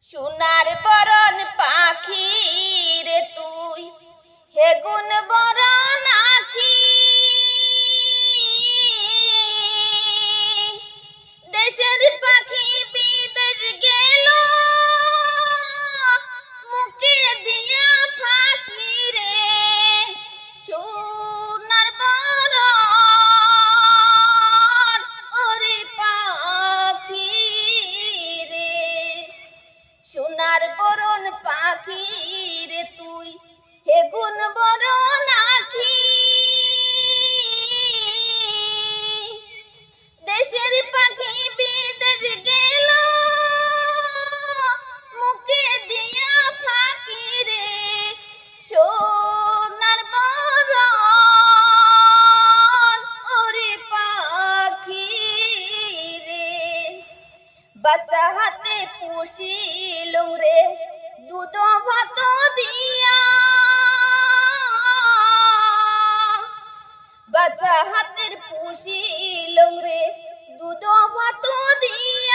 সোনার বরণ পাখি রে তুই, হেগুন বরণ আখি। দেশের পাখি বিদেশ গেল, মুখে দিয়া ফাঁকি রে। সোনার বরণ ওরে পাখি রে, সোনার বরণ পাখি রে তুই, হেগুন বরণ আখি। দেশের পাখি বিদেশ গেল, মুখে দিয়া ফাঁকি রে। সোনার বরণ ওরে পাখি রে, বাচ্চা হাতে পুষিলুম রে দুধ ভাত দিয়া। বাচ্চা হাতের পুষিলুম রে দুধ ভাত দিয়া।